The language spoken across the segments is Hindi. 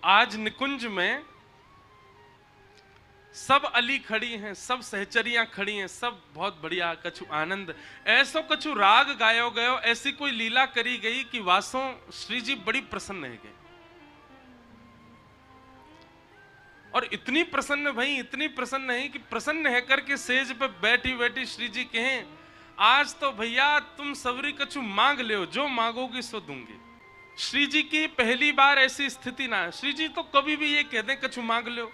आज निकुंज में सब अली खड़ी हैं, सब सहचरियां खड़ी हैं, सब बहुत बढ़िया कछु आनंद, ऐसो कछु राग गायो गयो, ऐसी कोई लीला करी गई कि वासों श्री जी बड़ी प्रसन्न है गए। और इतनी प्रसन्न भाई, इतनी प्रसन्न है कि प्रसन्न है करके सेज पे बैठी बैठी श्री जी कहें, आज तो भैया तुम सबरी कछु मांग ले, जो मांगोगी सो दूंगी। श्री जी की पहली बार ऐसी स्थिति ना है। श्री जी तो कभी भी ये कह दें कछु मांग लो,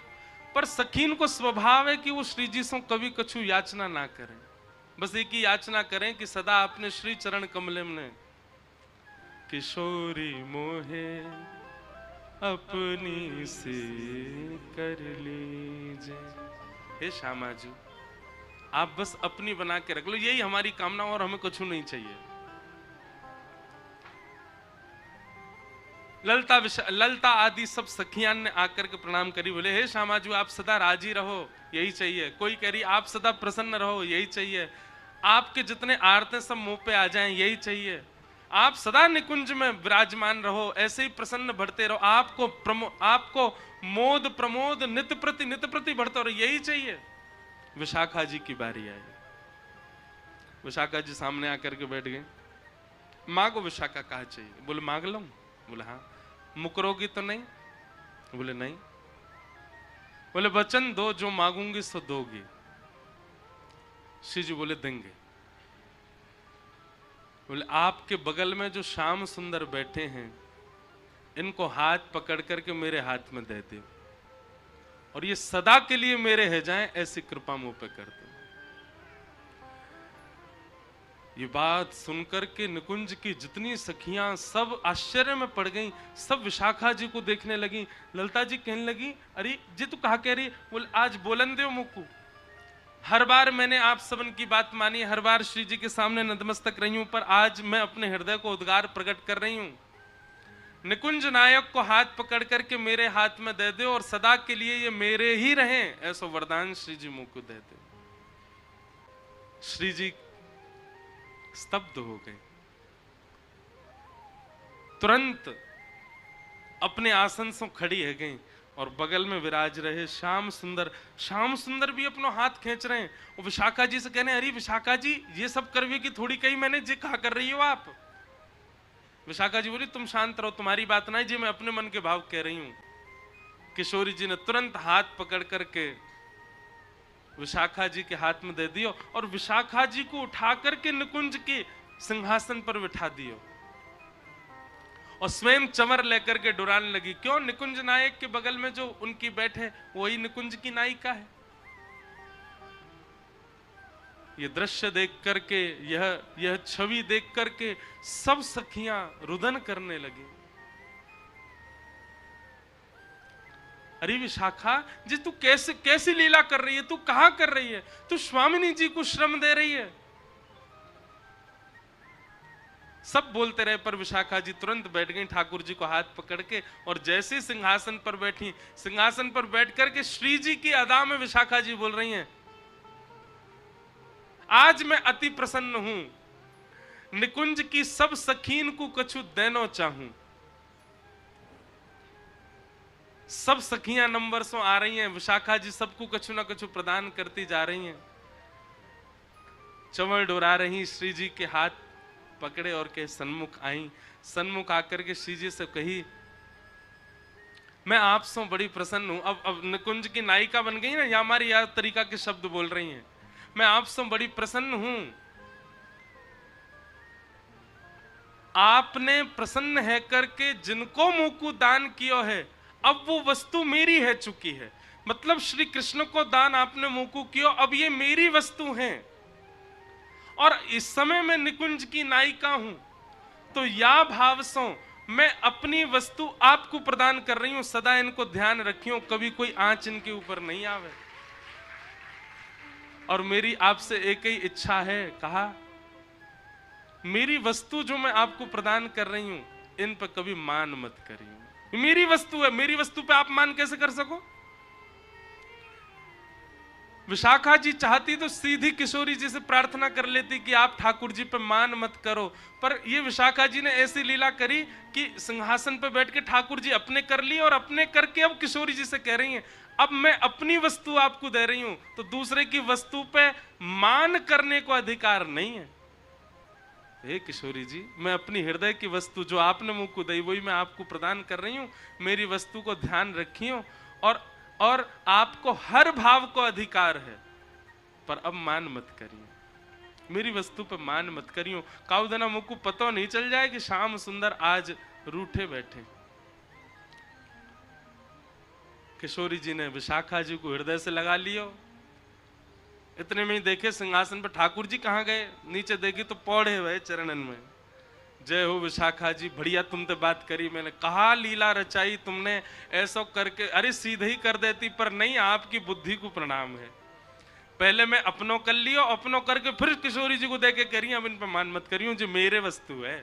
पर सखीन को स्वभाव है कि वो श्री जी से कभी कछु याचना ना करें, बस एक ही याचना करें कि सदा अपने श्री चरण कमले में किशोरी मोहे अपनी से कर लीजिए। हे श्यामाजू, आप बस अपनी बना के रख लो, यही हमारी कामना, और हमें कुछ नहीं चाहिए। ललता आदि सब सखियां ने आकर के प्रणाम करी, बोले हे श्यामाजू आप सदा राजी रहो, यही चाहिए। कोई कह रही आप सदा प्रसन्न रहो, यही चाहिए। आपके जितने आरते सब मुंह पे आ जाएं, यही चाहिए। आप सदा निकुंज में विराजमान रहो, ऐसे ही प्रसन्न बढ़ते रहो, आपको मोद प्रमोद नित प्रति बढ़ते रहो, यही चाहिए। विशाखा जी की बारी आई। विशाखा जी सामने आकर के बैठ गए। मांगो विशाखा, कहा चाहिए? बोले मांग लो। बोले हाँ। मुकरोगी तो नहीं? बोले नहीं। बोले वचन दो, जो मांगूंगी सो दोगी। श्री जी बोले देंगे। बोले आपके बगल में जो श्याम सुंदर बैठे हैं, इनको हाथ पकड़ करके मेरे हाथ में दे दो, और ये सदा के लिए मेरे है जाएं, ऐसी कृपा मुंह पे कर दो। ये बात सुनकर के निकुंज की जितनी सखियां सब आश्चर्य में पड़ गईं, सब विशाखा जी को देखने लगी। ललता जी कहने लगी, अरे जी तू कहा कह रही? बोल आज बोलन दो मुकू, हर बार मैंने आप सबन की बात मानी, हर बार श्री जी के सामने नतमस्तक रही हूं, पर आज मैं अपने हृदय को उद्गार प्रकट कर रही हूं। निकुंज नायक को हाथ पकड़ करके मेरे हाथ में दे दो, और सदा के लिए ये मेरे ही रहें, ऐसा वरदान श्री जी मुंह को दे दो। श्री जी स्तब्ध हो गए, तुरंत अपने आसन से खड़ी है गई, और बगल में विराज रहे श्याम सुंदर भी अपना हाथ खींच रहे हैं। और विशाखा जी से कहने, अरे विशाखा जी ये सब करवे की थोड़ी कही मैंने, जी कहा कर रही हो आप? विशाखा जी बोली तुम शांत रहो, तुम्हारी बात ना जी, मैं अपने मन के भाव कह रही हूं। किशोरी जी ने तुरंत हाथ पकड़ करके विशाखा जी के हाथ में दे दियो, और विशाखा जी को उठा करके निकुंज के सिंहासन पर बिठा दियो, और स्वयं चमर लेकर के डुराने लगी। क्यों? निकुंज नायक के बगल में जो उनकी बैठे वही निकुंज की नायिका है। ये दृश्य देख करके, यह छवि देख करके सब सखियां रुदन करने लगी। अरे विशाखा जी तू कैसी लीला कर रही है? तू कहां कर रही है? तू स्वामिनी जी को श्रम दे रही है। सब बोलते रहे, पर विशाखा जी तुरंत बैठ गई ठाकुर जी को हाथ पकड़ के, और जैसे सिंहासन पर बैठी, सिंहासन पर बैठ करके श्री जी की अदा में विशाखा जी बोल रही हैं, आज मैं अति प्रसन्न हूं, निकुंज की सब सखीन को कछु देनो चाहूं। सब सखियां नंबर से आ रही हैं, विशाखा जी सबको कछु ना कछु प्रदान करती जा रही हैं। चंवर डोरा रही, श्री जी के हाथ पकड़े और के सन्मुख आई। सन्मुख आकर के श्री जी से कही, मैं आपसे बड़ी प्रसन्न हूं। अब निकुंज की नायिका बन गई ना, या हमारी यार तरीका के शब्द बोल रही हैं। मैं आपसे बड़ी प्रसन्न हूं, आपने प्रसन्न है करके जिनको मुंह को दान किया है, अब वो वस्तु मेरी है चुकी है। मतलब श्री कृष्ण को दान आपने मुंह को किया, अब ये मेरी वस्तु है, और इस समय मैं निकुंज की नायिका हूं, तो या भाव से मैं अपनी वस्तु आपको प्रदान कर रही हूं। सदा इनको ध्यान रखियो, कभी कोई आंच इनके ऊपर नहीं आवे। और मेरी आपसे एक ही इच्छा है, कहा मेरी वस्तु जो मैं आपको प्रदान कर रही हूं, इन पर कभी मान मत करिए। मेरी वस्तु है, मेरी वस्तु पे आप मान कैसे कर सको? विशाखा जी चाहती तो सीधी किशोरी जी से प्रार्थना कर लेती कि आप ठाकुर जी पे मान मत करो, पर ये विशाखा जी ने ऐसी लीला करी कि सिंहासन पे बैठ के ठाकुर जी अपने कर लिए और अपने करके अब किशोरी जी से कह रही हैं अब मैं अपनी वस्तु आपको दे रही हूं तो दूसरे की वस्तु पे मान करने को अधिकार नहीं है। हे किशोरी जी, मैं अपनी हृदय की वस्तु जो आपने मुझको दी वही मैं आपको प्रदान कर रही हूं, मेरी वस्तु को ध्यान रखियो और आपको हर भाव को अधिकार है, पर अब मान मत करियो, मेरी वस्तु पे मान मत करियो। काउदना मुझको पता नहीं चल जाए कि श्याम सुंदर आज रूठे बैठे। किशोरी जी ने विशाखा जी को हृदय से लगा लियो। इतने में ही देखे सिंहासन पर ठाकुर जी कहाँ गए, नीचे देखी तो पौड़े हुए चरणन में। जय हो विशाखा जी, बढ़िया तुमने बात करी, मैंने कहा लीला रचाई तुमने, ऐसा करके अरे सीधे ही कर देती, पर नहीं, आपकी बुद्धि को प्रणाम है। पहले मैं अपनों कर लियो, अपनों करके फिर किशोरी जी को देके करी अब इन पर मान मत करियो, जो मेरे वस्तु है।